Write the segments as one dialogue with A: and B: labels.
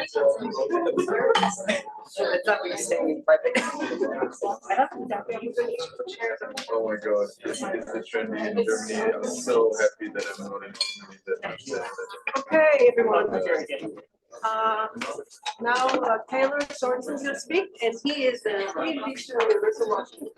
A: It's not going to stay in private.
B: Oh my God, it's trendy in Germany. I'm so happy that I'm not in Germany.
A: Okay, everyone. Now Taylor Sorensen is going to speak, and he is the PhD student at the University of Washington.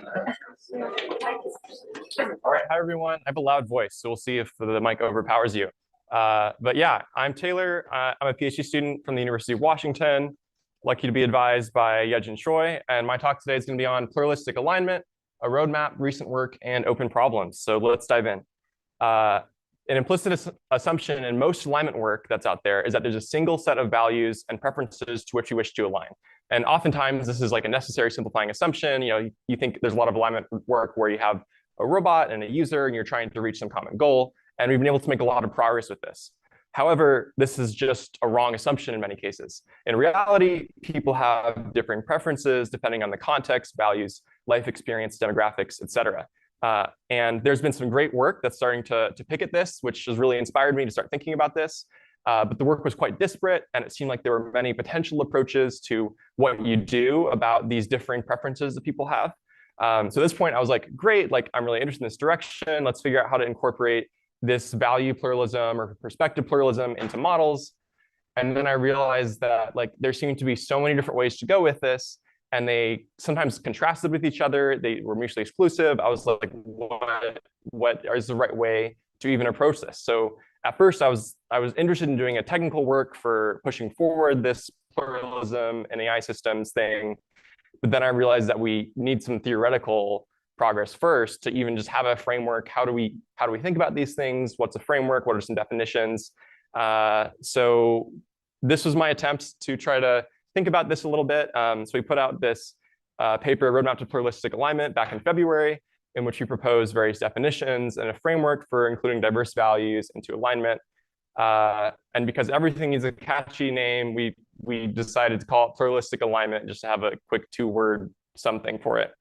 C: All right, hi everyone. I have a loud voice, so we'll see if the mic overpowers you. But yeah, I'm Taylor. I'm a PhD student from the University of Washington. Lucky to be advised by Yejin Choi, and my talk today is going to be on pluralistic alignment, a roadmap, recent work, and open problems. So let's dive in. An implicit assumption in most alignment work that's out there is that there's a single set of values and preferences to which you wish to align. And oftentimes this is like a necessary simplifying assumption. You think there's a lot of alignment work where you have a robot and a user and you're trying to reach some common goal. And we've been able to make a lot of progress with this. However, this is just a wrong assumption in many cases. In reality, people have differing preferences depending on the context, values, life experience, demographics, et cetera. And there's been some great work that's starting to pick at this, which has really inspired me to start thinking about this. But the work was quite disparate, and it seemed like there were many potential approaches to what you do about these differing preferences that people have. So at this point, I was like, great, like I'm really interested in this direction. Let's figure out how to incorporate this value pluralism or perspective pluralism into models. And then I realized that like there seemed to be so many different ways to go with this. And they sometimes contrasted with each other. They were mutually exclusive. I was like, what is the right way to even approach this? So at first, I was interested in doing a technical work for pushing forward this pluralism and AI systems thing. But then I realized that we need some theoretical progress first to even just have a framework. How do we think about these things? What's a framework? What are some definitions? So this was my attempt to try to think about this a little bit. So we put out this paper, Roadmap to Pluralistic Alignment, back in February, in which we proposed various definitions and a framework for including diverse values into alignment. And because everything is a catchy name, we decided to call it Pluralistic Alignment, just to have a quick 2-word something for it.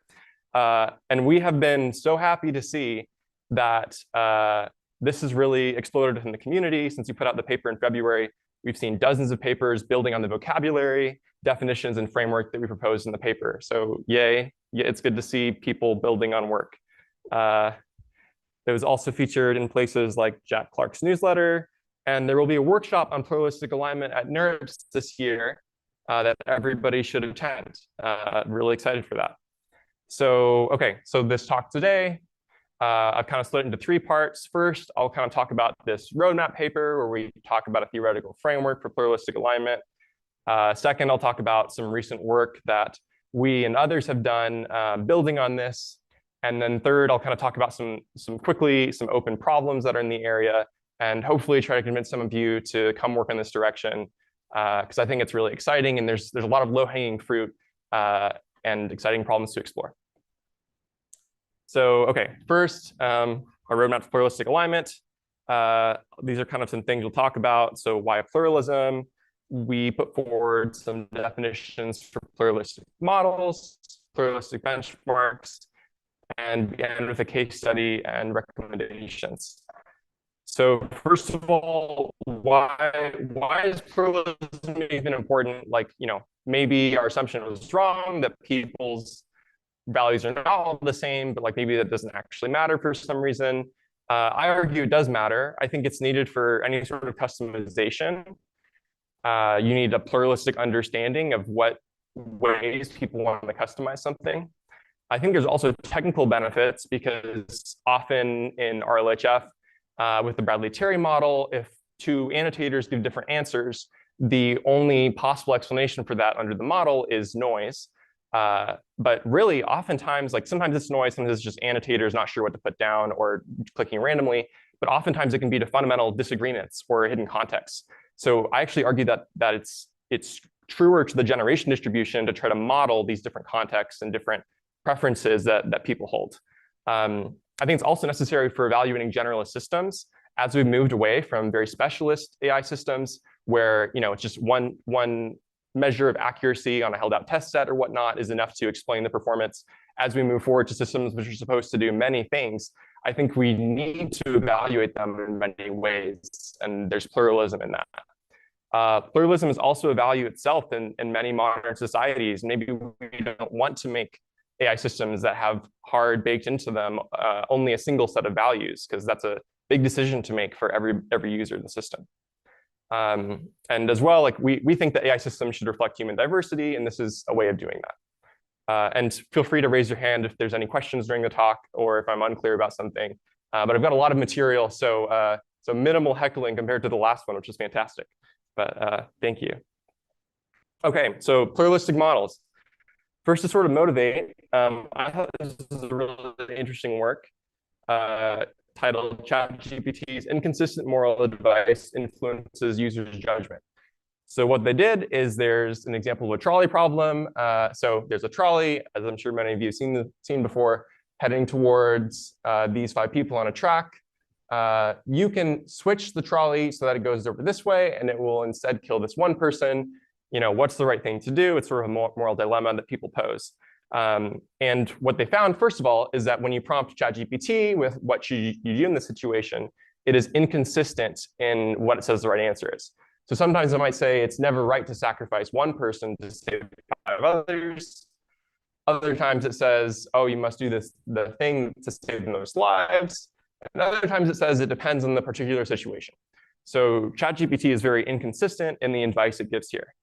C: And we have been so happy to see that this has really exploded in the community since we put out the paper in February. We've seen dozens of papers building on the vocabulary, definitions, and framework that we proposed in the paper. So yay, it's good to see people building on work. It was also featured in places like Jack Clark's newsletter, and there will be a workshop on pluralistic alignment at NeurIPS this year that everybody should attend. Really excited for that. So, okay, so this talk today, I've kind of split it into 3 parts. First, I'll kind of talk about this roadmap paper where we talk about a theoretical framework for pluralistic alignment. Second, I'll talk about some recent work that we and others have done building on this. And then third, I'll kind of talk about some open problems that are in the area and hopefully try to convince some of you to come work in this direction because I think it's really exciting and there's a lot of low-hanging fruit and exciting problems to explore. So, okay, first, our roadmap to pluralistic alignment. These are kind of some things we'll talk about. So why pluralism? We put forward some definitions for pluralistic models, pluralistic benchmarks, and began with a case study and recommendations. So first of all, why is pluralism even important? Like, maybe our assumption was wrong that people's values are not all the same, but like maybe that doesn't actually matter for some reason. I argue it does matter. I think it's needed for any sort of customization. You need a pluralistic understanding of what ways people want to customize something. I think there's also technical benefits because often in RLHF, with the Bradley-Terry model, if 2 annotators give different answers, the only possible explanation for that under the model is noise. But really, oftentimes, like sometimes it's noise, sometimes it's just annotators not sure what to put down or clicking randomly, but oftentimes it can be to fundamental disagreements or hidden contexts. So I actually argue that it's truer to the generation distribution to try to model these different contexts and different preferences that people hold. I think it's also necessary for evaluating generalist systems as we've moved away from very specialist AI systems where it's just one measure of accuracy on a held out test set or whatnot is enough to explain the performance. As we move forward to systems which are supposed to do many things, I think we need to evaluate them in many ways, and there's pluralism in that. Pluralism is also a value itself in many modern societies. Maybe we don't want to make AI systems that have hard baked into them only a single set of values, because that's a big decision to make for every user in the system. And as well, like we think that AI systems should reflect human diversity, and this is a way of doing that. And feel free to raise your hand if there's any questions during the talk or if I'm unclear about something. But I've got a lot of material, so minimal heckling compared to the last one, which is fantastic. But thank you. Okay, so pluralistic models. First, to sort of motivate, I thought this was a really interesting work titled ChatGPT's Inconsistent Moral Advice Influences Users' Judgment. So what they did is there's an example of a trolley problem. So there's a trolley, as I'm sure many of you have seen before, heading towards these 5 people on a track. You can switch the trolley so that it goes over this way, and it will instead kill this one person. You know, what's the right thing to do? It's sort of a moral dilemma that people pose. And what they found, first of all, is that when you prompt ChatGPT with what you do in this situation, it is inconsistent in what it says the right answer is. So sometimes it might say it's never right to sacrifice one person to save 5 others. Other times it says, oh, you must do the thing to save the most lives. And other times it says it depends on the particular situation. So ChatGPT is very inconsistent in the advice it gives here.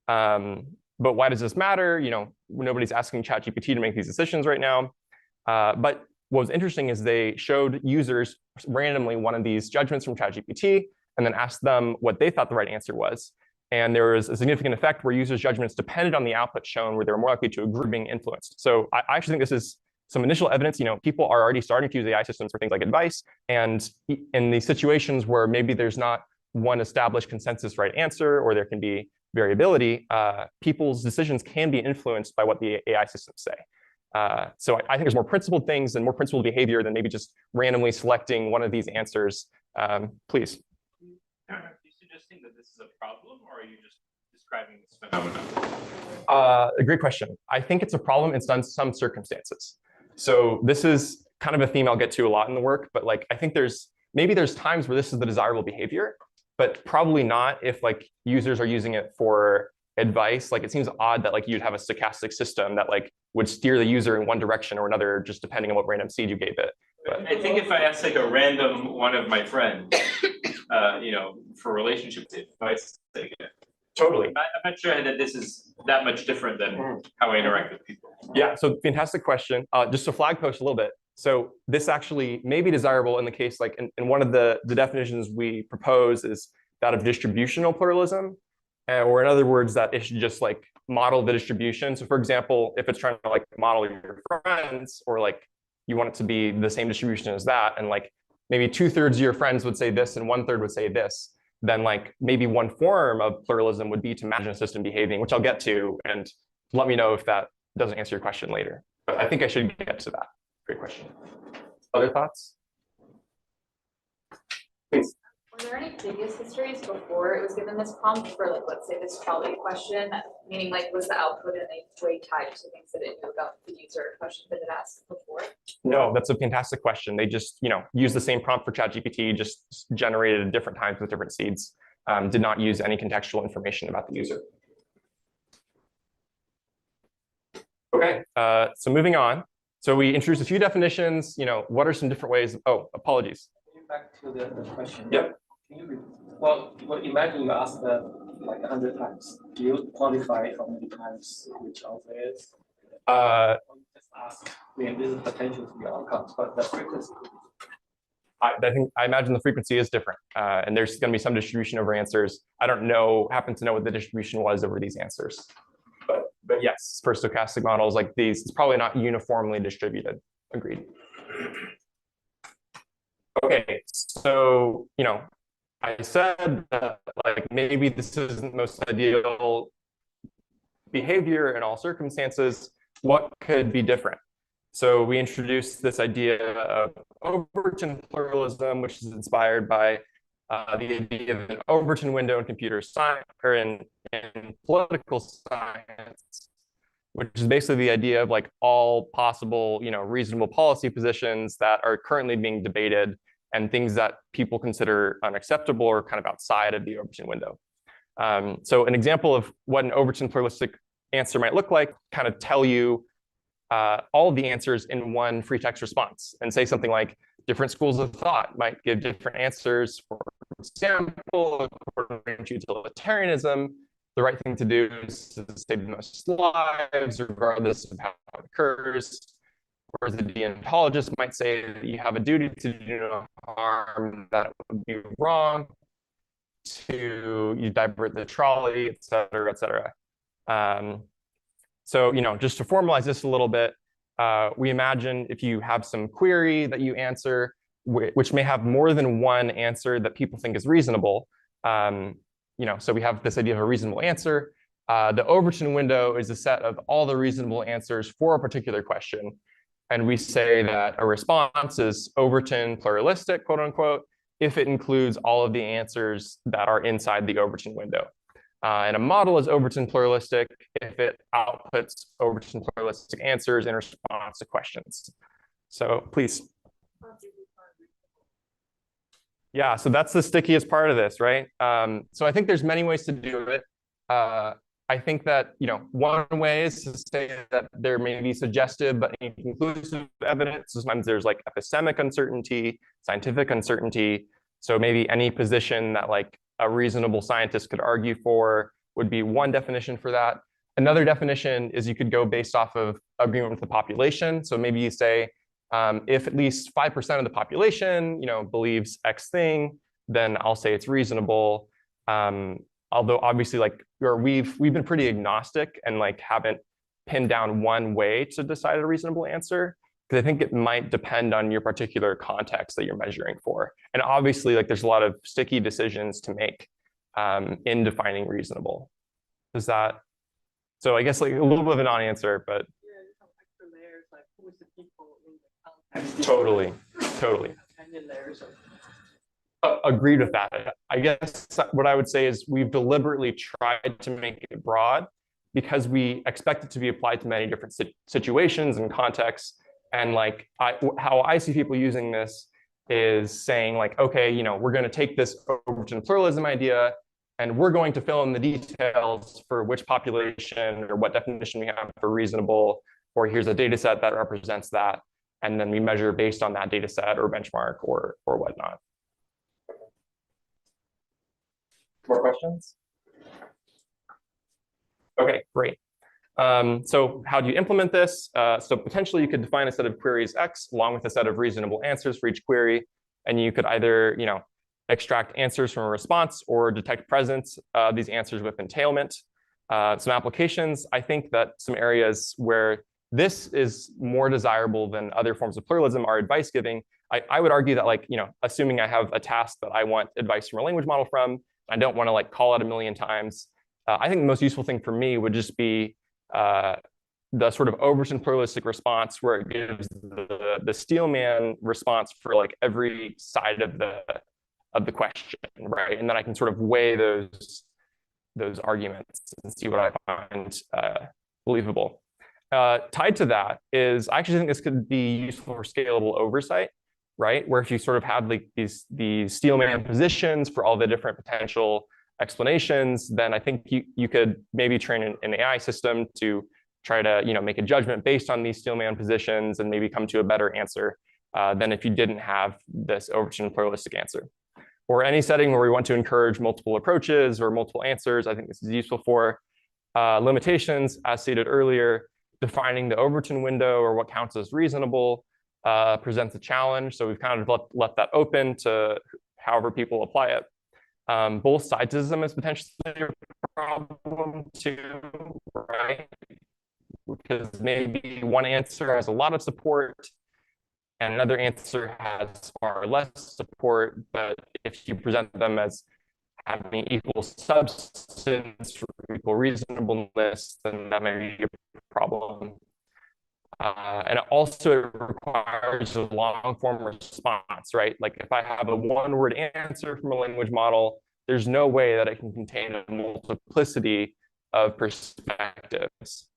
C: But why does this matter? You know, nobody's asking ChatGPT to make these decisions right now. But what was interesting is they showed users randomly one of these judgments from ChatGPT and then asked them what they thought the right answer was. And there was a significant effect where users' judgments depended on the output shown, where they were more likely to agree being influenced. So I actually think this is some initial evidence. You know, people are already starting to use AI systems for things like advice. And in these situations where maybe there's not one established consensus right answer, or there can be variability, people's decisions can be influenced by what the AI systems say. So I think there's more principled things and more principled behavior than maybe just randomly selecting one of these answers. Please.
D: Are you suggesting that this is a problem, or are you just describing this phenomenon?
C: A great question. I think it's a problem in some circumstances. So this is kind of a theme I'll get to a lot in the work, but like I think there's times where this is the desirable behavior, but probably not if like users are using it for advice. Like it seems odd that like you'd have a stochastic system that like would steer the user in one direction or another just depending on what random seed you gave it. But
D: I think if I ask like a random one of my friends, you know, for relationship advice,
C: totally.
D: I'm not sure that this is that much different than how I interact with people.
C: Yeah, so fantastic question. Just to flag post a little bit. So this actually may be desirable in the case, like in one of the definitions we propose is that of distributional pluralism, or in other words, that it should just like model the distribution. So for example, if it's trying to like model your friends, or like you want it to be the same distribution as that, and like maybe 2/3 of your friends would say this and 1/3 would say this, then like maybe one form of pluralism would be to imagine a system behaving, which I'll get to, and let me know if that doesn't answer your question later. But I think I should get to that. Great question. Other thoughts? Please.
E: Were there any previous histories before it was given this prompt for, like, let's say this trolley question, meaning like was the output in any way tied to things that it knew about the user question that it asked before?
C: No, that's a fantastic question. They just, used the same prompt for ChatGPT, just generated at different times with different seeds, did not use any contextual information about the user. Okay, so moving on. So we introduced a few definitions. What are some different ways? Oh, apologies.
F: Back to the question.
C: Yep.
F: Well, imagine you ask like 100 times. Do you qualify how many times which answer is? Just ask. This is potential to be outcomes, but the frequency.
C: I imagine the frequency is different, and there's going to be some distribution over answers. I don't happen to know what the distribution was over these answers, but yes, for stochastic models like these, it's probably not uniformly distributed. Agreed. Okay, so I said that like maybe this isn't the most ideal behavior in all circumstances. What could be different? So we introduced this idea of Overton pluralism, which is inspired by the idea of an Overton window in computer science, or in political science, which is basically the idea of like all possible, reasonable policy positions that are currently being debated and things that people consider unacceptable or kind of outside of the Overton window. So an example of what an Overton pluralistic answer might look like, kind of tell you all of the answers in one free text response and say something like different schools of thought might give different answers. For example, according to utilitarianism, the right thing to do is to save the most lives regardless of how it occurs. Whereas the deontologist might say that you have a duty to do no harm, that it would be wrong to you divert the trolley, et cetera, et cetera. So, just to formalize this a little bit, we imagine if you have some query that you answer, which may have more than one answer that people think is reasonable. So we have this idea of a reasonable answer. The Overton window is a set of all the reasonable answers for a particular question. And we say that a response is Overton pluralistic, quote unquote, if it includes all of the answers that are inside the Overton window. And a model is Overton pluralistic if it outputs Overton pluralistic answers in response to questions. So please. Yeah, so that's the stickiest part of this, right? So I think there's many ways to do it. I think that one way is to say that there may be suggestive but inconclusive evidence. Sometimes there's like epistemic uncertainty, scientific uncertainty. So maybe any position that like a reasonable scientist could argue for would be one definition for that. Another definition is you could go based off of agreement with the population. So maybe you say, if at least 5% of the population, believes X thing, then I'll say it's reasonable. Although obviously, we've been pretty agnostic and haven't pinned down one way to decide a reasonable answer, because I think it might depend on your particular context that you're measuring for. And obviously, there's a lot of sticky decisions to make in defining reasonable. Is that? So I guess a little bit of a non-answer, but. Totally. Agreed with that. I guess what I would say is we've deliberately tried to make it broad because we expect it to be applied to many different situations and contexts. And how I see people using this is saying okay, we're going to take this Overton pluralism idea and we're going to fill in the details for which population or what definition we have for reasonable, or here's a data set that represents that. And then we measure based on that data set or benchmark or whatnot. More questions? Okay, great. So how do you implement this? So potentially you could define a set of queries X along with a set of reasonable answers for each query. And you could either extract answers from a response or detect presence of these answers with entailment. Some applications, I think that some areas where this is more desirable than other forms of pluralism are advice giving. I would argue that assuming I have a task that I want advice from a language model from, I don't want to call it a million times. I think the most useful thing for me would just be the sort of Overton pluralistic response where it gives the Steelman response for every side of the question, right? And then I can sort of weigh those arguments and see what I find believable. Tied to that is, I actually think this could be useful for scalable oversight, right? Where if you sort of have these Steelman positions for all the different potential explanations, then I think you could maybe train an AI system to try to make a judgment based on these Steelman positions and maybe come to a better answer than if you didn't have this Overton pluralistic answer. Or any setting where we want to encourage multiple approaches or multiple answers, I think this is useful for. Limitations, as stated earlier, defining the Overton window or what counts as reasonable presents a challenge. So we've kind of left that open to however people apply it. Both sidesism is potentially a problem too, right? Because maybe one answer has a lot of support and another answer has far less support, but if you present them as having equal substance or equal reasonableness, then that may be a problem. And it also requires a long form response, right? If I have a one-word answer from a language model, there's no way that it can contain a multiplicity of perspectives.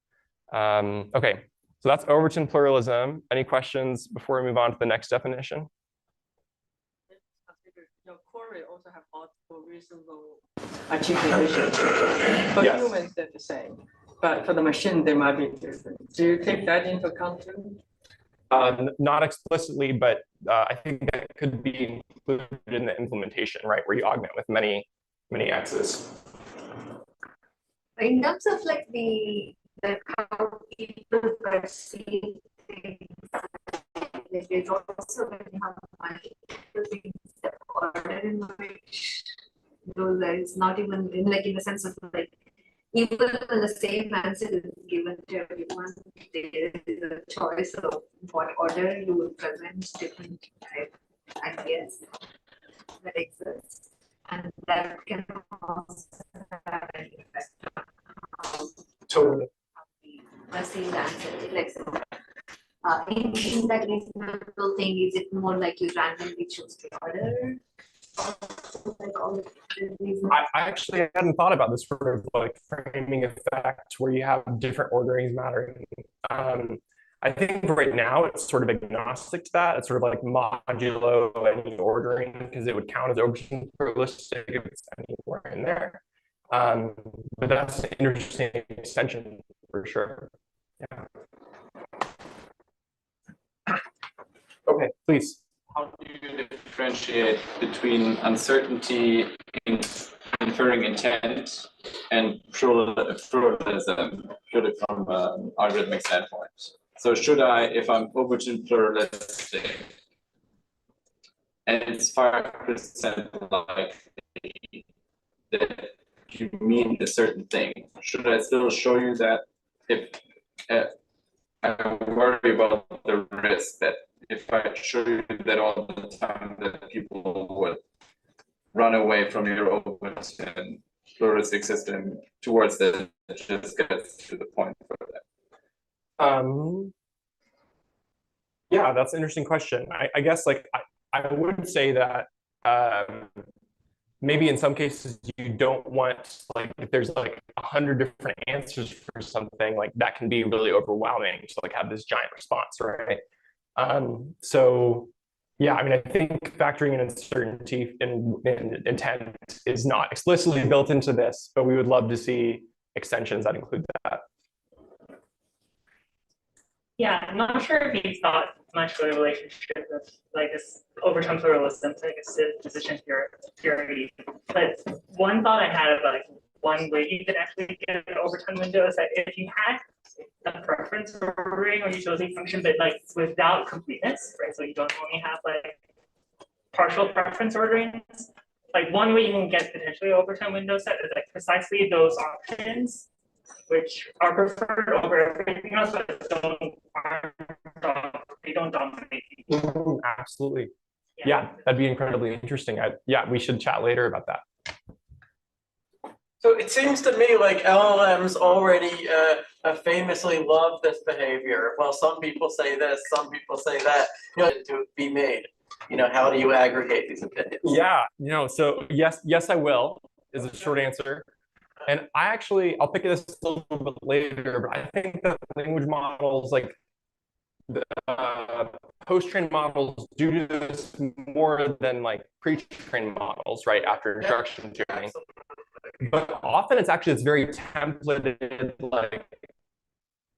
C: Okay, so that's Overton pluralism. Any questions before we move on to the next definition?
A: Your query also have all
G: for reasonable achieve the efficiency. For
C: Yes.
G: humans, they're the same, but for the machine, they might be different. Do you take that into account too?
C: Not explicitly, but I think that could be included in the implementation, right, where you augment with many x's.
A: In terms of like the how people perceive things, like there's also when you have multiple things, the order in which those are, it's not even in like in the sense of like even when the same answer is given to everyone, there is a choice of what order you will present different type ideas that exist, and that can also have an effect on how
C: Totally.
A: we perceive the answer. Like so, in that reasonable thing, is it more like you randomly choose the order? Like all the reasons?
C: I actually hadn't thought about this sort of like framing effect where you have different orderings mattering. I think right now it's sort of agnostic to that. It's sort of like modulo any ordering because it would count as open pluralistic if it's anywhere in there. But that's an interesting extension for sure. Yeah. Okay, please.
D: How do you differentiate between uncertainty in inferring intent and pluralism, purely from an algorithmic standpoint? So should I, if I'm Overton pluralistic, and it's 5% likely that you mean a certain thing, should I still show you that if I worry about the risk that if I show you that all the time that people would run away from your open pluralistic system towards the just gets to the point for that?
C: Yeah, that's an interesting question. I guess like I would say that maybe in some cases you don't want, like if there's like 100 different answers for something, like that can be really overwhelming to like have this giant response, right? So yeah, I mean, I think factoring in uncertainty in intent is not explicitly built into this, but we would love to see extensions that include that.
H: Yeah, I'm not sure if you thought much of the relationship of like this overtime pluralism to like a decision theory. But one thought I had about like one way you could actually get an overtime window is that if you had a preference ordering or utility function, but like without completeness, right? So you don't only have like partial preference orderings. Like one way you can get potentially overtime window set is like precisely those options which are preferred over everything else, but they don't dominate.
C: Absolutely. Yeah, that'd be incredibly interesting. Yeah, we should chat later about that.
I: So it seems to me like LLMs already famously love this behavior. Well, some people say this, some people say that. You know, to be made. You know, how do you aggregate these opinions?
C: Yeah, you know, so yes, I will is a short answer. And I'll pick this a little bit later, but I think that language models, like the post-trained models, do this more than like pre-trained models, right? After instruction tuning. But often it's very templated, like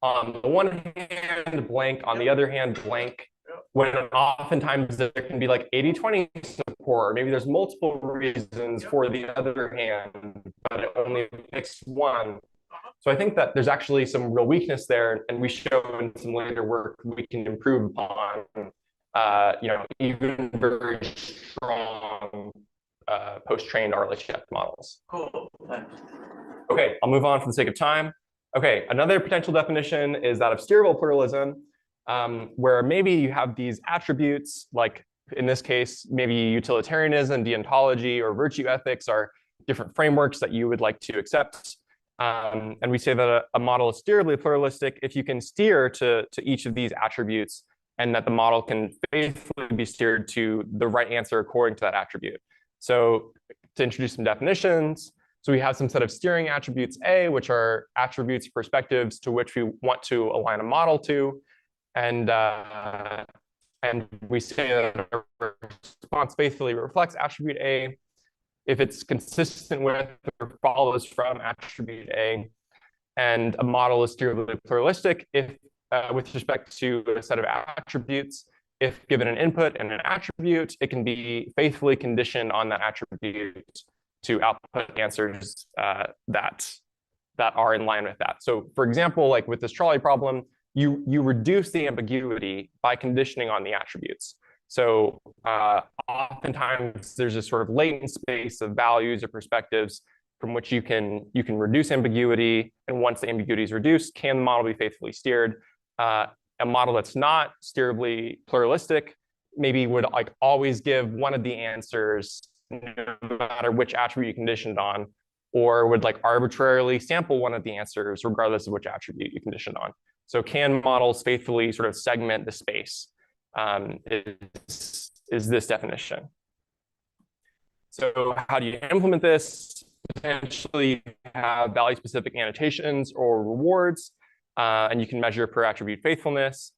C: on the one hand, blank, on the other hand, blank. When oftentimes there can be like 80-20 support, maybe there's multiple reasons for the other hand, but it only picks one. So I think that there's actually some real weakness there, and we show in some later work we can improve upon, you know, even very strong post-trained RLHF models.
I: Cool.
C: Okay, I'll move on for the sake of time. Okay, another potential definition is that of steerable pluralism. Where maybe you have these attributes, like in this case, maybe utilitarianism, deontology, or virtue ethics are different frameworks that you would like to accept. And we say that a model is steerably pluralistic if you can steer to each of these attributes and that the model can faithfully be steered to the right answer according to that attribute. So to introduce some definitions, so we have some set of steering attributes A, which are attributes, perspectives to which we want to align a model to. And we say that a response faithfully reflects attribute A. if it's consistent with or follows from attribute A, and a model is steerably pluralistic if with respect to a set of attributes. If given an input and an attribute, it can be faithfully conditioned on that attribute to output answers that are in line with that. So for example, like with this trolley problem, you reduce the ambiguity by conditioning on the attributes. So oftentimes there's a sort of latent space of values or perspectives from which you can reduce ambiguity. And once the ambiguity is reduced, can the model be faithfully steered? A model that's not steerably pluralistic maybe would like always give one of the answers no matter which attribute you conditioned on, or would like arbitrarily sample one of the answers regardless of which attribute you conditioned on. So can models faithfully sort of segment the space is this definition. So how do you implement this? Potentially have value-specific annotations or rewards, and you can measure per attribute faithfulness.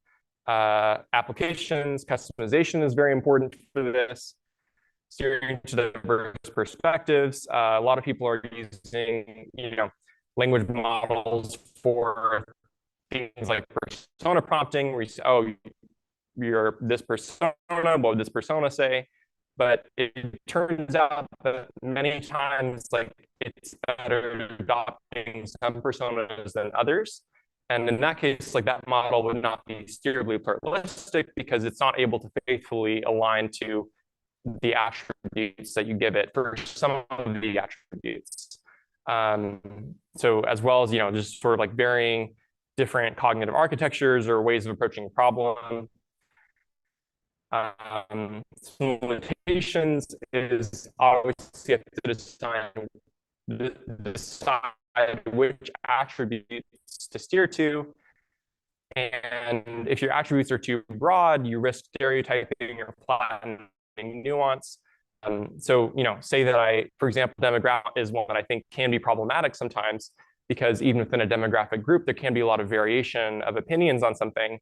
C: Applications, customization is very important for this. Steering to diverse perspectives. A lot of people are using, language models for things like persona prompting, where you say, oh, you're this persona, what would this persona say? But it turns out that many times, like, it's better adopting some personas than others. And in that case, like, that model would not be steerably pluralistic because it's not able to faithfully align to the attributes that you give it for some of the attributes. So as well as, just sort of like varying different cognitive architectures or ways of approaching a problem. Some limitations is obviously you have to decide which attributes to steer to. And if your attributes are too broad, you risk stereotyping or flattening nuance. So, say that for example, demographic is one that I think can be problematic sometimes, because even within a demographic group, there can be a lot of variation of opinions on something.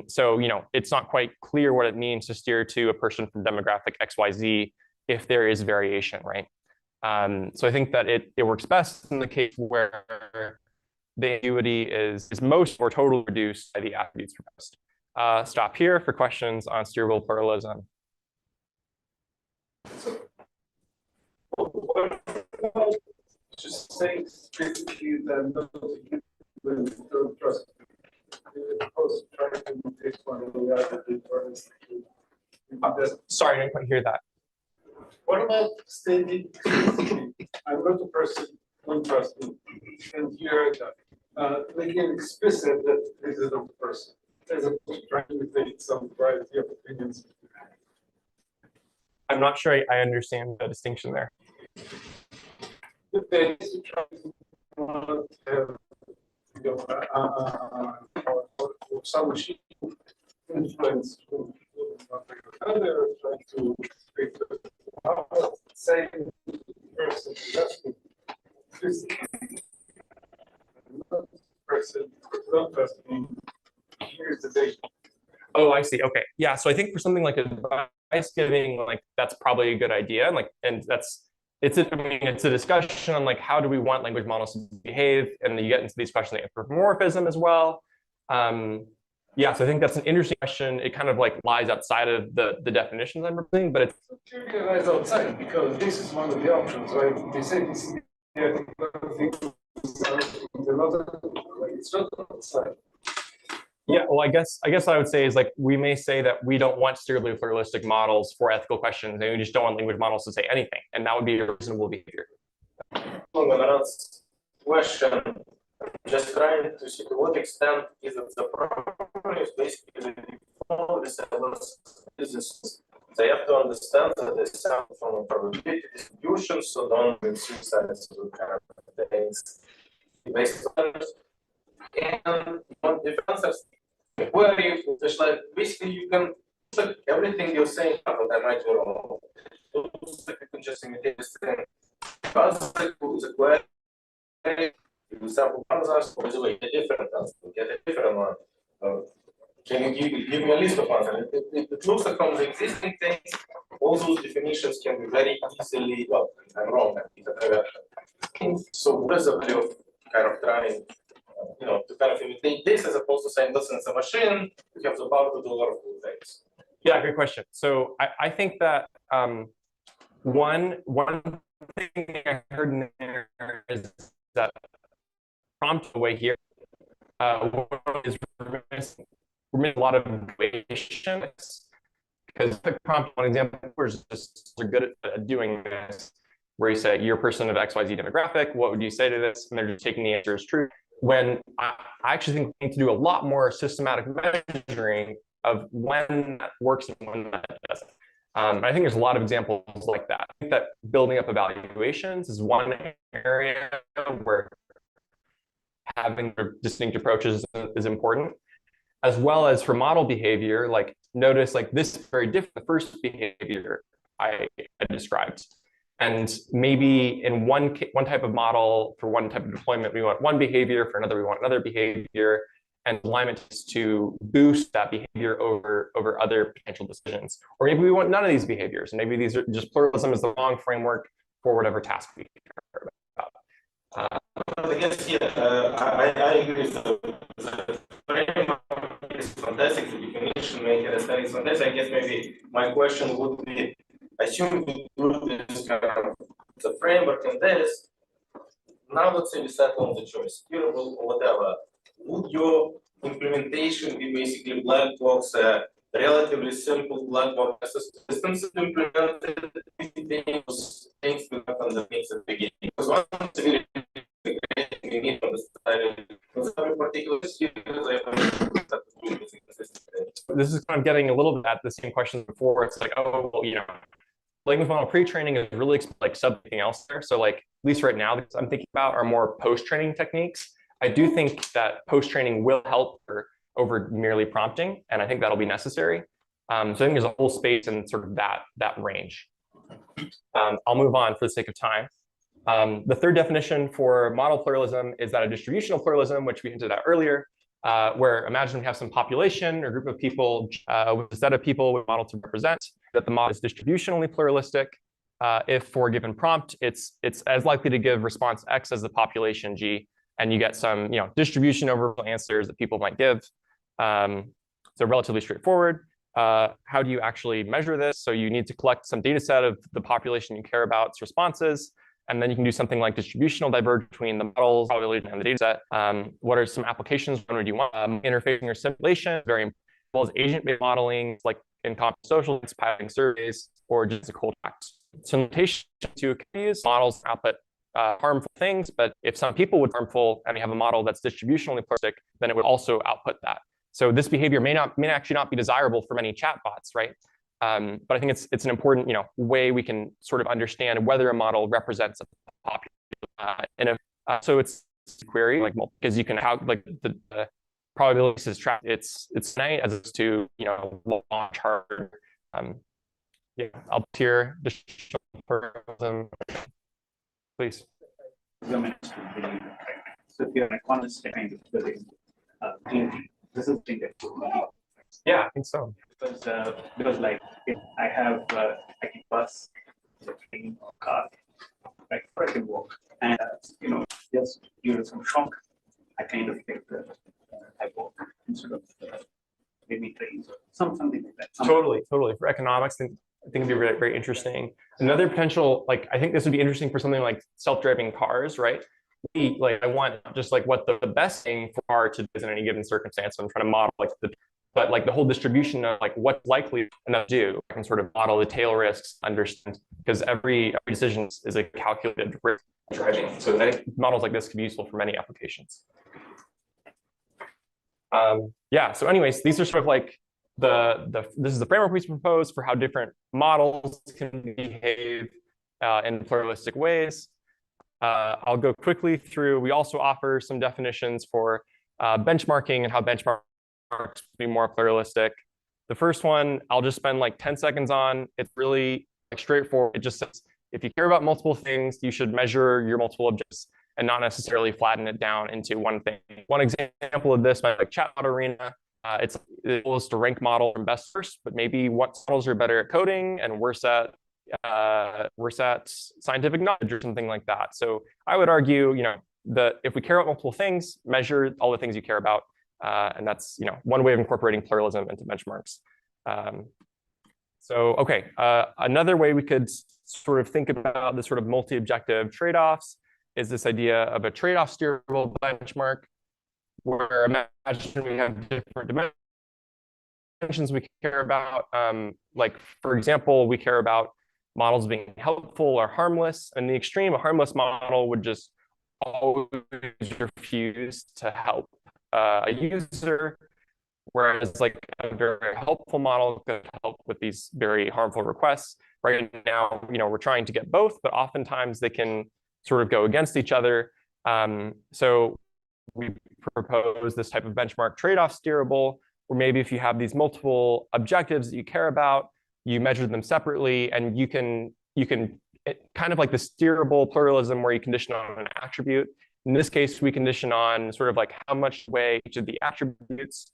C: So, it's not quite clear what it means to steer to a person from demographic XYZ if there is variation, right? So I think that it works best in the case where the ambiguity is most or totally reduced by the attributes proposed. Stop here for questions on steerable pluralism.
B: Just saying strictly that don't trust.
C: Sorry, I didn't quite hear that.
B: What about stating I'm not a person, don't trust me, and here making explicit that this is not a person, as opposed to trying to take some variety of opinions.
C: I'm not sure I understand the distinction there.
B: They try to have some machine influence other, trying to say person person don't trust me. Here's the data.
C: Oh, I see. Okay. Yeah. So I think for something like advice giving, like, that's probably a good idea. And it's a discussion on like how do we want language models to behave, and then you get into these questions of anthropomorphism as well. Yeah, so I think that's an interesting question. It kind of like lies outside of the definitions I'm representing, but it's
B: it lies outside because this is one of the options, right? They say this is it's not outside.
C: Yeah, well, I guess what I would say is like we may say that we don't want steerably pluralistic models for ethical questions, and we just don't want language models to say anything, and that would be a reasonable behavior.
J: Question. Just trying to see to what extent is it the problem is basically the default businesses. They have to understand that they sample from a probability distribution, so don't use suicides to kind of things based on it. And on differences, where you just like basically you can check everything you're saying, but I might be wrong. So you can just imitate this thing. But the query, you sample answers, by the way, a different answer, get a different one. Can you give me a list of answers? It looks like from the existing things, all those definitions can be very easily, well, I'm wrong, so what is the value of kind of trying, to kind of imitate this as opposed to saying, listen, it's a machine, you have the power to do a lot of cool things.
C: Yeah, good question. So I think that one thing I heard in there is that prompt away here is we're missing a lot of information because quick prompt, one example, is just are good at doing this, where you say you're a person of XYZ demographic, what would you say to this? And they're just taking the answer as true. When I actually think we need to do a lot more systematic measuring of when that works and when that doesn't. I think there's a lot of examples like that. I think that building up evaluations is one area where having distinct approaches is important, as well as for model behavior, like notice like this is very different, the first behavior I described. And maybe in one type of model, for one type of deployment, we want one behavior, for another, we want another behavior. And alignment is to boost that behavior over other potential decisions. Or maybe we want none of these behaviors. And maybe these are just pluralism is the wrong framework for whatever task we care about.
J: I guess, I agree with the framework is fantastic, the definition making understanding is fantastic. I guess maybe my question would be, assume we do this kind of the framework and this, now let's say we settle on the choice, durable or whatever. Would your implementation be basically black box, relatively simple black box systems implemented things we have underneath the beginning? Because one really we need to understand particular
C: this is kind of getting a little bit at the same question before. It's like, oh, well, language model pre-training is really like something else there. So like, at least right now, I'm thinking about are more post-training techniques. I do think that post-training will help over merely prompting, and I think that'll be necessary. So I think there's a whole space in sort of that range. I'll move on for the sake of time. The third definition for model pluralism is that of distributional pluralism, which we hinted at earlier, where imagine we have some population or group of people with a set of people we model to represent, that the model is distributionally pluralistic. If for a given prompt, it's as likely to give response X as the population G, and you get some distribution over answers that people might give. So relatively straightforward. How do you actually measure this? So you need to collect some data set of the population you care about's responses, and then you can do something like distributional divergence between the models, probability, and the data set. What are some applications? When would you want interfacing or simulation? Very important, as well as agent-based modeling, like in computational, piloting surveys, or just a cold fact. So limitation to use models output harmful things, but if some people would harmful and we have a model that's distributionally pluralistic, then it would also output that. So this behavior may actually not be desirable for many chatbots, right? But I think it's an important way we can sort of understand whether a model represents a population. So it's a query like because you can like the probability is tracked. It's nice as opposed to launch hard. Yeah, I'll tier the please.
K: So if you're a constant kind of building, this is thing that
C: yeah, I think so.
K: Because like if I have like a bus, a train, or car, like for I can walk, and just due to some shock, I kind of take the I walk instead of maybe trains or something like that.
C: Totally. For economics, I think it'd be very, very interesting. Another potential, like I think this would be interesting for something like self-driving cars, right? I want just like what the best thing for car to do is in any given circumstance. So I'm trying to model but the whole distribution of like what's likely enough to do. I can sort of model the tail risks, understand, because every decision is a calculated risk driving. So I think models like this could be useful for many applications. Yeah. So anyways, these are sort of like this is the framework we propose for how different models can behave in pluralistic ways. I'll go quickly through. We also offer some definitions for benchmarking and how benchmarks be more pluralistic. The first one, I'll just spend like 10 seconds on. It's really straightforward. It just says, if you care about multiple things, you should measure your multiple objects and not necessarily flatten it down into one thing. One example of this, like chatbot arena, It was to rank model from best first, but maybe what models are better at coding and worse at scientific knowledge or something like that. So I would argue, that if we care about multiple things, measure all the things you care about, and that's one way of incorporating pluralism into benchmarks. So okay, another way we could sort of think about this sort of multi-objective trade-offs is this idea of a trade-off steerable benchmark, where imagine we have different dimensions we care about. Like, for example, we care about models being helpful or harmless. In the extreme, a harmless model would just always refuse to help a user, whereas like a very helpful model could help with these very harmful requests. Right now, we're trying to get both, but oftentimes they can sort of go against each other. So we propose this type of benchmark trade-off steerable, where maybe if you have these multiple objectives that you care about, you measure them separately, and you can kind of like the steerable pluralism where you condition on an attribute. In this case, we condition on sort of like how much weight each of the attributes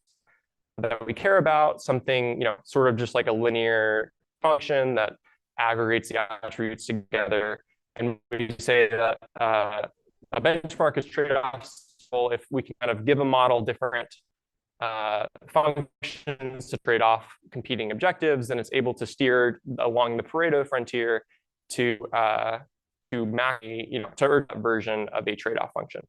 C: that we care about, something, sort of just like a linear function that aggregates the attributes together. And we say that a benchmark is trade-offs if we can kind of give a model different functions to trade off competing objectives, and it's able to steer along the Pareto frontier to match, to a version of a trade-off function.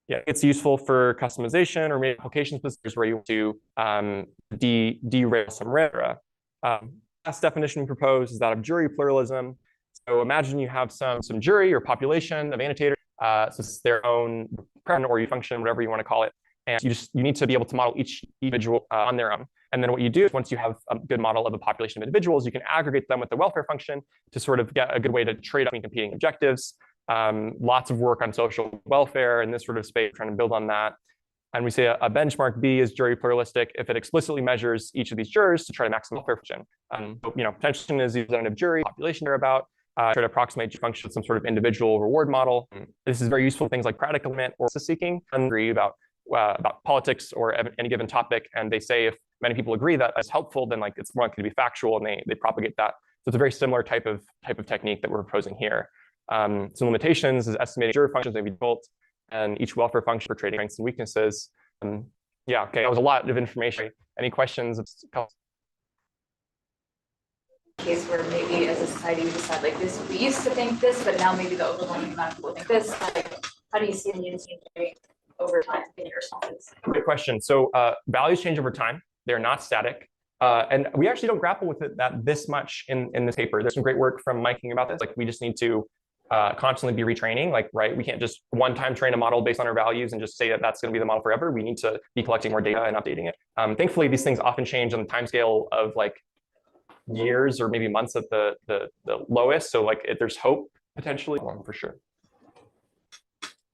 C: Yeah, it's useful for customization or maybe application specifics where you want to derail some rare. Last definition we propose is that of jury pluralism. So imagine you have some jury or population of annotators. So it's their own or function, whatever you want to call it. And you need to be able to model each individual on their own. And then what you do is once you have a good model of a population of individuals, you can aggregate them with the welfare function to sort of get a good way to trade off between competing objectives. Lots of work on social welfare in this sort of space, trying to build on that. And we say a benchmark B is jury pluralistic if it explicitly measures each of these jurors to try to maximize welfare function. Potential is the representative jury population they're about. Try to approximate function with some sort of individual reward model. This is very useful for things like practical limit or seeking. Agree about politics or any given topic, and they say if many people agree that is helpful, then like it's more likely to be factual, and they propagate that. So it's a very similar type of technique that we're proposing here. Some limitations is estimating juror functions may be default, and each welfare function for trading strengths and weaknesses. Yeah, okay, that was a lot of information. Any questions?
E: Case where maybe as a society we decide like this, we used to think this, but now maybe the overwhelming amount of people think this. Like, how do you see the unity changing over time in your responses?
C: Great question. So values change over time. They're not static. And we actually don't grapple with that this much in this paper. There's some great work from Mike about this. Like, we just need to constantly be retraining. Like, right, we can't just one-time train a model based on our values and just say that that's going to be the model forever. We need to be collecting more data and updating it. Thankfully, these things often change on the timescale of like years or maybe months at the lowest. So like there's hope potentially for sure.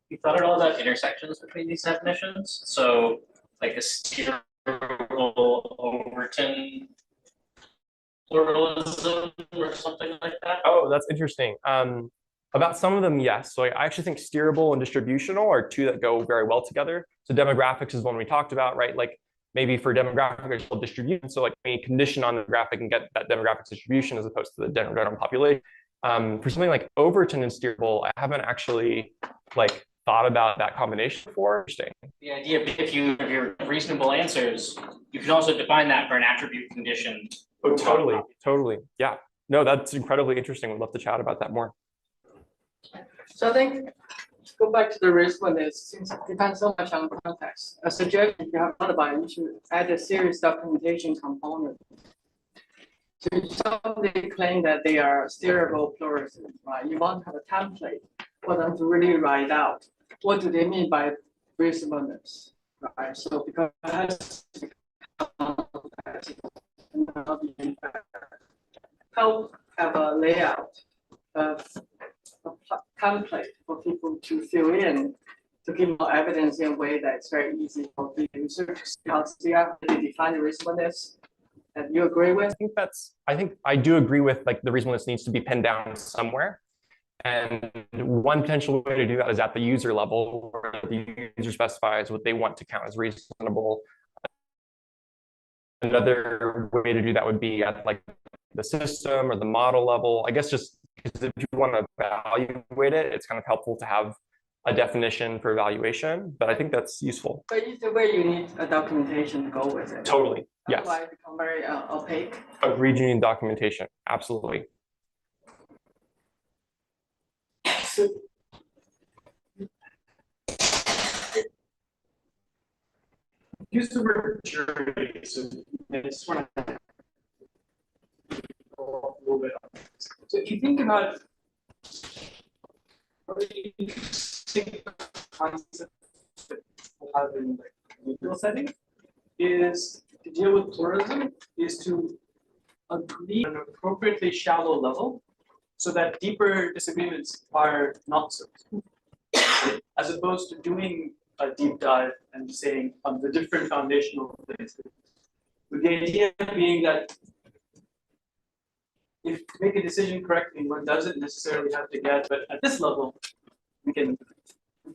K: You thought at all about intersections between these definitions? So like a steerable Overton pluralism or something like that?
C: Oh, that's interesting. About some of them, yes. So I actually think steerable and distributional are two that go very well together. So demographics is one we talked about, right? Like maybe for demographic distribution, so like we condition on the graphic and get that demographic distribution as opposed to the general population. For something like Overton and steerable, I haven't actually like thought about that combination before. Interesting.
K: The idea, if you have your reasonable answers, you can also define that for an attribute condition.
C: Oh, totally. Yeah. No, that's incredibly interesting. We'd love to chat about that more.
G: So I think to go back to the reasonableness, since it depends so much on context. A suggestion you have thought about, you should add a series documentation component. So somebody claim that they are steerable pluralism, right? You want to have a template for them to really write out what do they mean by reasonableness, right? So because help have a layout of a template for people to fill in to give more evidence in a way that's very easy for the user to see how to define the reasonableness. That you agree with?
C: I think I do agree with like the reasonableness needs to be pinned down somewhere. And one potential way to do that is at the user level, where the user specifies what they want to count as reasonable. Another way to do that would be at like the system or the model level. I guess just because if you want to evaluate it, it's kind of helpful to have a definition for evaluation, but I think that's useful.
G: But either way, you need a documentation to go with it.
C: Totally, yes.
G: Otherwise, it become very opaque.
C: Agreed, you need documentation, absolutely.
K: So, use the word journey, so I just want to go a little bit on this. So if you think about really interesting concept that we'll have in like legal setting is to deal with pluralism is to agree on an appropriately shallow level so that deeper disagreements are not so, as opposed to doing a deep dive and saying on the different foundational places. With the idea being that if to make a decision correctly, one doesn't necessarily have to get, but at this level, we can.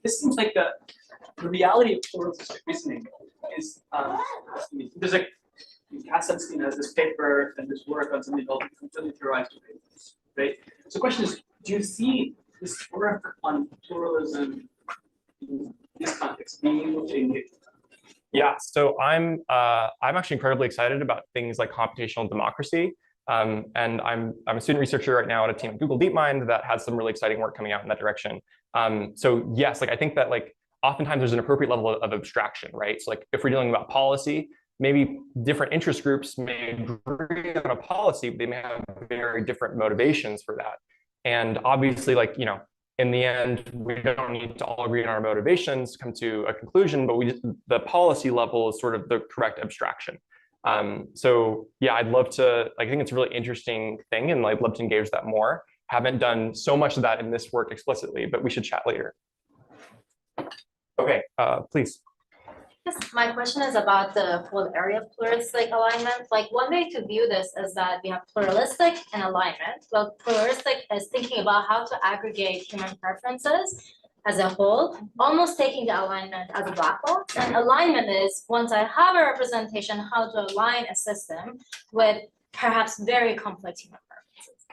K: This seems like the reality of pluralistic reasoning is there's like Sorensen has this paper and this work on something called completely theorized papers, right? So the question is, do you see this work on pluralism in this context being able to engage?
C: Yeah, so I'm actually incredibly excited about things like computational democracy. And I'm a student researcher right now at a team at Google DeepMind that has some really exciting work coming out in that direction. So yes, like I think that like oftentimes there's an appropriate level of abstraction, right? So like if we're dealing about policy, maybe different interest groups may agree on a policy, but they may have very different motivations for that. And obviously, like, you know, in the end, we don't need to all agree on our motivations to come to a conclusion, but the policy level is sort of the correct abstraction. So yeah, I'd love to, I think it's a really interesting thing and I'd love to engage that more. Haven't done so much of that in this work explicitly, but we should chat later. Okay, please.
L: Yes, my question is about the whole area of pluralistic alignment. Like one way to view this is that we have pluralistic and alignment. Well, pluralistic is thinking about how to aggregate human preferences as a whole, almost taking the alignment as a black box. And alignment is, once I have a representation, how to align a system with perhaps very complex human preferences.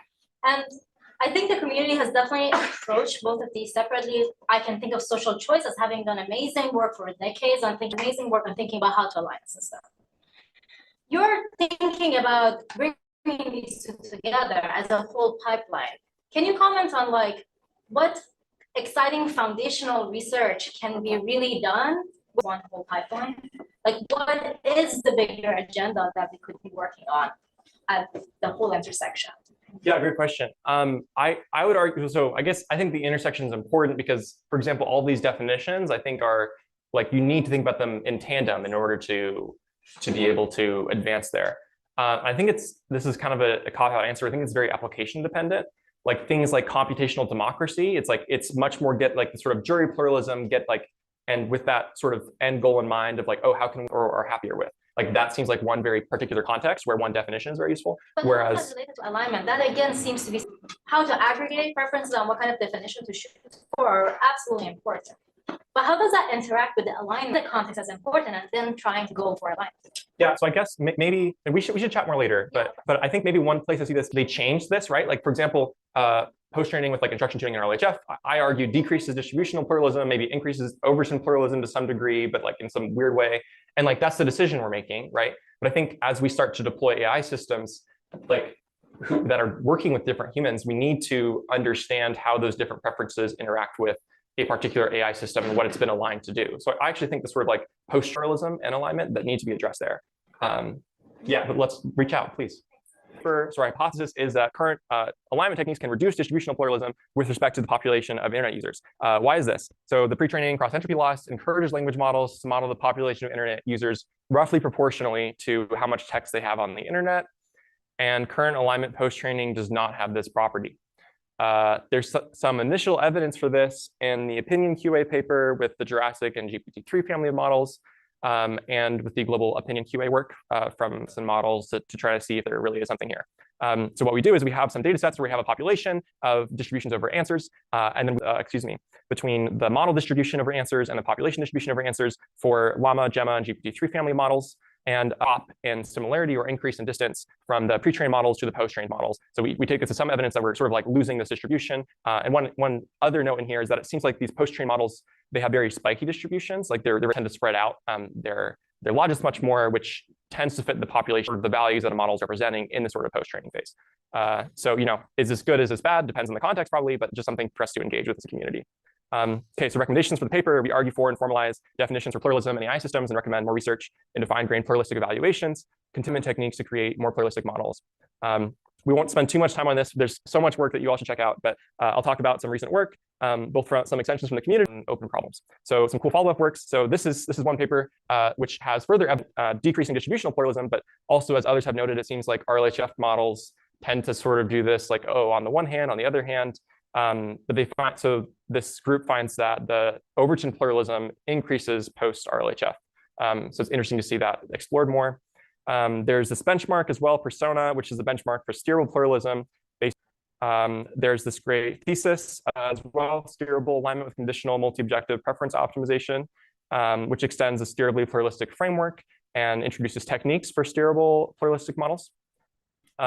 L: And I think the community has definitely approached both of these separately. I can think of social choice as having done amazing work for decades on thinking about how to align a system. You're thinking about bringing these two together as a whole pipeline. Can you comment on like what exciting foundational research can be really done with one whole pipeline? Like what is the bigger agenda that we could be working on at the whole intersection?
C: Yeah, great question. I would argue, so I guess I think the intersection is important because, for example, all these definitions I think are like you need to think about them in tandem in order to be able to advance there. I think this is kind of a cop-out answer. I think it's very application dependent. Like things like computational democracy, it's much more get like the sort of jury pluralism, get like, and with that sort of end goal in mind of like, oh, how can we or are happier with? Like that seems like one very particular context where one definition is very useful.
L: But whereas related to alignment, that again seems to be how to aggregate preferences and what kind of definition to shoot for are absolutely important. But how does that interact with the alignment context as important and then trying to go for alignment? Yeah,
C: so I guess maybe and we should chat more later, but I think maybe one place I see this, they changed this, right? Like for example, post-training with like instruction tuning in RLHF, I argue decreases distributional pluralism, maybe increases Overton pluralism to some degree, but like in some weird way. And like that's the decision we're making, right? But I think as we start to deploy AI systems like that are working with different humans, we need to understand how those different preferences interact with a particular AI system and what it's been aligned to do. So I actually think the sort of like post-pluralism and alignment that need to be addressed there. Yeah, but let's reach out, please. So our hypothesis is that current alignment techniques can reduce distributional pluralism with respect to the population of internet users. Why is this? So the pre-training cross-entropy loss encourages language models to model the population of internet users roughly proportionally to how much text they have on the internet. And current alignment post-training does not have this property. There's some initial evidence for this in the opinion QA paper with the Jurassic and GPT-3 family of models. And with the global opinion QA work from some models to try to see if there really is something here. So what we do is we have some data sets where we have a population of distributions over answers, and then, between the model distribution over answers and the population distribution over answers for Llama, Gemma, and GPT-3 family models, and up in similarity or increase in distance from the pre-trained models to the post-trained models. So we take this as some evidence that we're sort of like losing this distribution. And one other note in here is that it seems like these post-trained models, they have very spiky distributions, like they tend to spread out. Their logits much more, which tends to fit the population of the values that a model is representing in the sort of post-training phase. So, is this good, is this bad? Depends on the context probably, but just something for us to engage with as a community. Okay, so recommendations for the paper, we argue for and formalize definitions for pluralism in AI systems and recommend more research into fine-grained pluralistic evaluations, continuum techniques to create more pluralistic models. We won't spend too much time on this. There's so much work that you all should check out, but I'll talk about some recent work, both from some extensions from the community and open problems. So some cool follow-up works. So this is one paper which has further decreasing distributional pluralism, but also, as others have noted, it seems like RLHF models tend to sort of do this like, oh, on the one hand, on the other hand. But this group finds that the Overton pluralism increases post RLHF. So it's interesting to see that explored more. There's this benchmark as well, Persona, which is a benchmark for steerable pluralism. There's this great thesis as well, steerable alignment with conditional multi-objective preference optimization, which extends a steerably pluralistic framework and introduces techniques for steerable pluralistic models.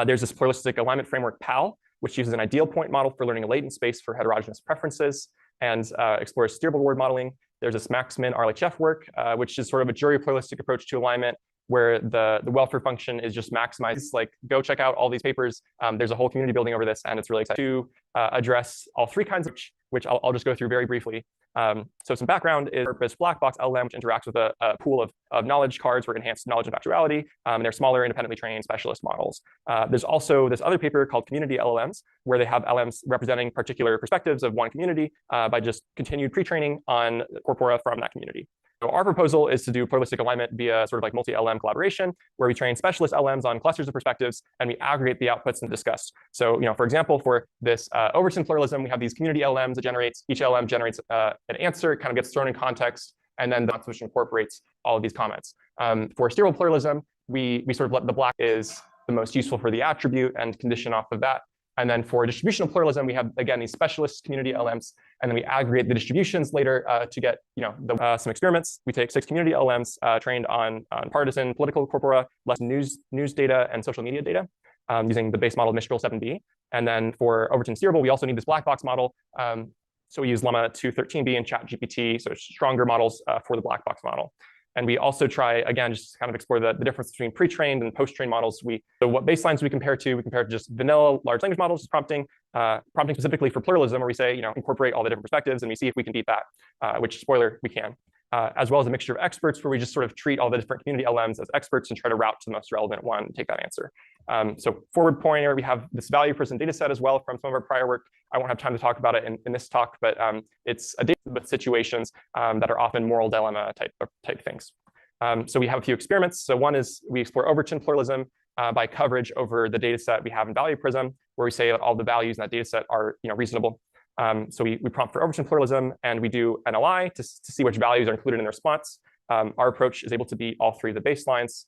C: There's this pluralistic alignment framework, PAL, which uses an ideal point model for learning a latent space for heterogeneous preferences and explores steerable word modeling. There's this Max-Min RLHF work, which is sort of a jury pluralistic approach to alignment, where the welfare function is just maximized. Like, go check out all these papers. There's a whole community building over this, and it's really exciting to address all three kinds of which I'll just go through very briefly. So some background is purpose black box LLM, which interacts with a pool of knowledge cards for enhanced knowledge and factuality. They're smaller, independently trained specialist models. There's also this other paper called community LLMs, where they have LLMs representing particular perspectives of one community by just continued pre-training on corpora from that community. So our proposal is to do pluralistic alignment via sort of like multi-LM collaboration, where we train specialist LMs on clusters of perspectives and we aggregate the outputs and discuss. So, for example, for this Overton pluralism, we have these community LMs that generates, each LM generates an answer, it kind of gets thrown in context, and then the which incorporates all of these comments. For steerable pluralism, we sort of let the black is the most useful for the attribute and condition off of that. And then for distributional pluralism, we have, again, these specialist community LMs, and then we aggregate the distributions later to get some experiments. We take 6 community LMs trained on partisan political corpora, less news data and social media data using the base model of Mistral 7B. And then for Overton steerable, we also need this black box model. So we use Llama 213B and ChatGPT, so it's stronger models for the black box model. And we also try, again, just to kind of explore the difference between pre-trained and post-trained models. So what baselines we compare to? We compare to just vanilla large language models, just prompting specifically for pluralism, where we say, incorporate all the different perspectives, and we see if we can beat that, which, spoiler, we can. As well as a mixture of experts, where we just sort of treat all the different community LMs as experts and try to route to the most relevant one and take that answer. So forward pointer, we have this value prison data set as well from some of our prior work. I won't have time to talk about it in this talk, but it's a data with situations that are often moral dilemma type things. So we have a few experiments. So one is we explore Overton pluralism by coverage over the data set we have in Value Prism, where we say that all the values in that data set are reasonable. So we prompt for Overton pluralism, and we do NLI to see which values are included in the response. Our approach is able to beat all 3 of the baselines.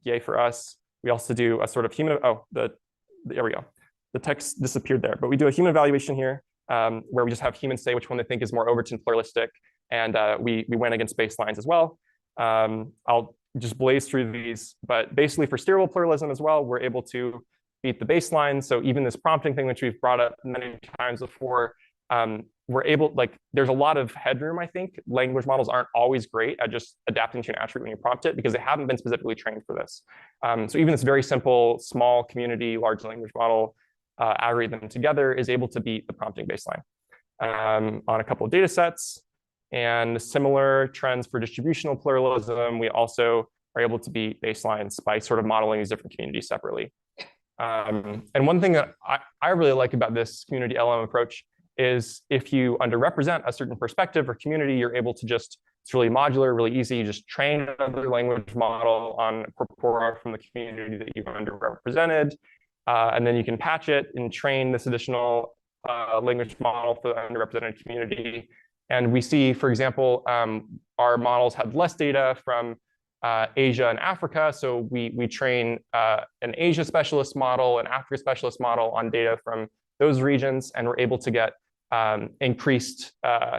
C: Yay for us. We also do a sort of human, there we go. The text disappeared there, but we do a human evaluation here where we just have humans say which one they think is more Overton pluralistic, and we win against baselines as well. I'll just blaze through these, but basically for steerable pluralism as well, we're able to beat the baseline. So even this prompting thing, which we've brought up many times before, we're able, there's a lot of headroom, I think. Language models aren't always great at just adapting to an attribute when you prompt it because they haven't been specifically trained for this. So even this very simple, small community, large language model, aggregate them together is able to beat the prompting baseline on a couple of data sets. And similar trends for distributional pluralism, we also are able to beat baselines by sort of modeling these different communities separately. And one thing that I really like about this community LM approach is if you underrepresent a certain perspective or community, you're able to just, it's really modular, really easy. You just train another language model on corpora from the community that you've underrepresented. And then you can patch it and train this additional language model for the underrepresented community. And we see, for example, our models had less data from Asia and Africa. So we train an Asia specialist model, an Africa specialist model on data from those regions, and we're able to get increased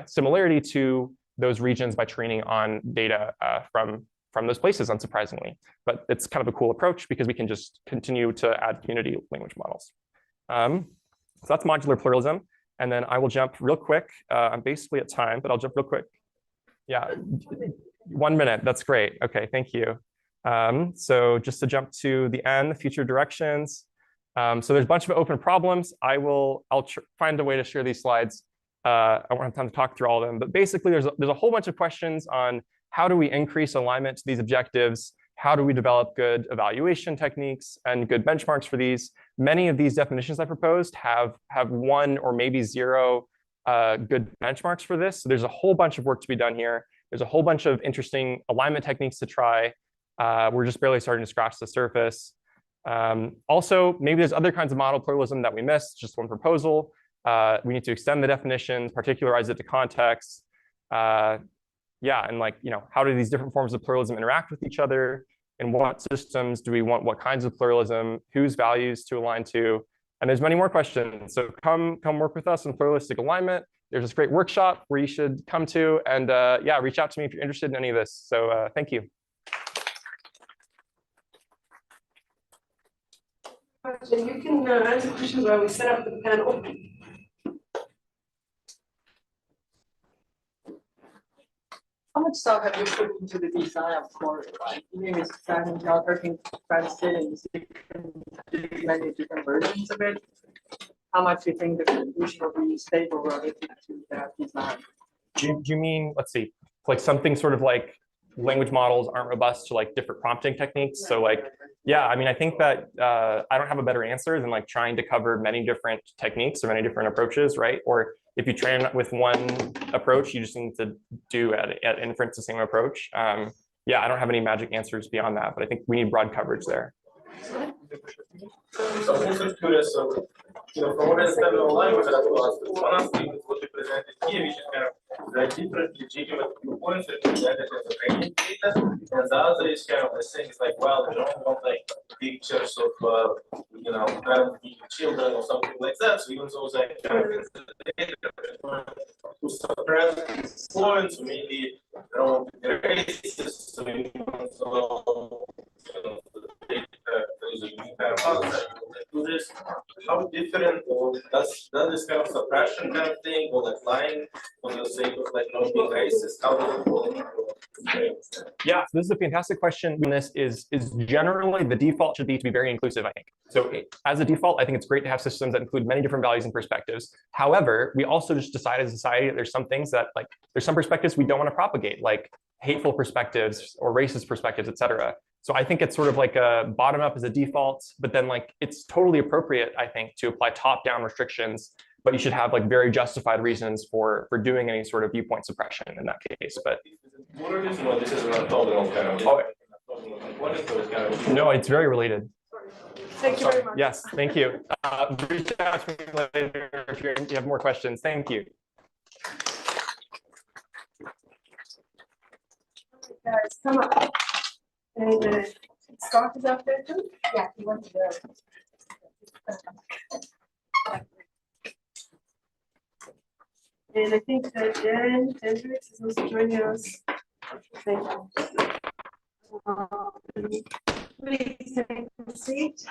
C: similarity to those regions by training on data from those places, unsurprisingly. But it's kind of a cool approach because we can just continue to add community language models. So that's modular pluralism. And then I will jump real quick. I'm basically at time, but I'll jump real quick. Yeah, 1 minute. That's great. OK, thank you. So just to jump to the end, future directions. So there's a bunch of open problems. I'll find a way to share these slides. I won't have time to talk through all of them. But basically, there's a whole bunch of questions on how do we increase alignment to these objectives? How do we develop good evaluation techniques and good benchmarks for these? Many of these definitions I proposed have one or maybe zero good benchmarks for this. So there's a whole bunch of work to be done here. There's a whole bunch of interesting alignment techniques to try. We're just barely starting to scratch the surface. Also, maybe there's other kinds of model pluralism that we missed, just one proposal. We need to extend the definition, particularize it to context. Yeah, and how do these different forms of pluralism interact with each other? In what systems do we want what kinds of pluralism? Whose values to align to? And there's many more questions. So come work with us in pluralistic alignment. There's this great workshop where you should come to, and yeah, reach out to me if you're interested in any of this. So thank you.
M: You can answer questions while we set up the panel.
G: How much thought have you put into the design of Corey, right? Even if starting out working translating many different versions of it, how much do you think the conclusion will be stable relative to that design?
C: Do you mean, let's see, like something sort of like language models aren't robust to like different prompting techniques? So like, yeah, I mean, I think that I don't have a better answer than like trying to cover many different techniques or many different approaches, right? Or if you train with one approach, you just need to do at inference the same approach. Yeah, I don't have any magic answers beyond that, but I think we need broad coverage there.
J: So I'm also curious, from what I understand of language, one aspect is what you presented here, which is kind of the different legitimate viewpoints that you presented as a training data, and the other is kind of the things like, well, we don't want like pictures of parents being children or something like that. So even though they kind of data to suppress these points, maybe they don't want to erase this, so you there's a new kind of concept to this. How different does this kind of suppression kind of thing or like lying for the sake of like not being racist? How does it work?
C: Yeah, this is a fantastic question. This is generally the default should be to be very inclusive, I think. So as a default, I think it's great to have systems that include many different values and perspectives. However, we also just decide as a society that there's some things that like there's some perspectives we don't want to propagate, like hateful perspectives or racist perspectives, et cetera. So I think it's sort of like a bottom up as a default, but then like it's totally appropriate, I think, to apply top down restrictions, but you should have like very justified reasons for doing any sort of viewpoint suppression in that case. But
J: this is an orthogonal kind of
C: no, it's very related.
M: Thank you very much.
C: Yes, thank you. Reach out to me later if you have more questions. Thank you.
M: Guys, come up. And Scott is up there too? Yeah, he went to the. And I think that Jen Hendricks is also joining us. Thank you. Please take a seat.